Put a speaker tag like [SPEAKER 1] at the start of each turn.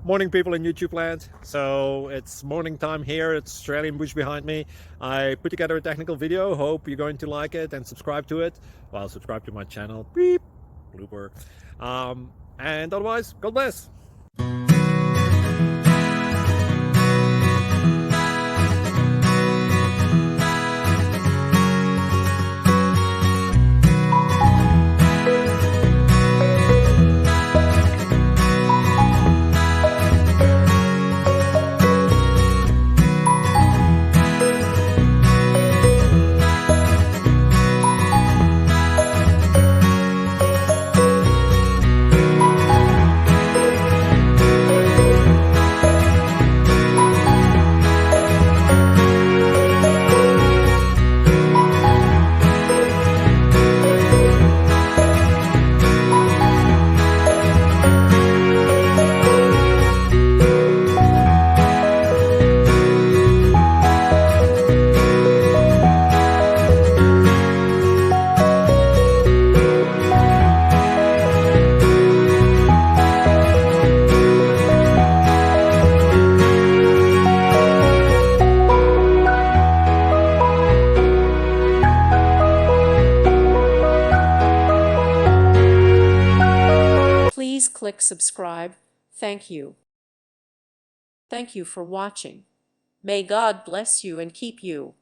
[SPEAKER 1] Morning, people in YouTube land. So it's morning time here. It's Australian bush behind me. I put together a technical video. Hope you're going to like it and subscribe to it. Well, subscribe to my channel. Beep. Blooper. And otherwise, God bless.
[SPEAKER 2] Please click subscribe. Thank you. Thank you for watching. May God bless you and keep you.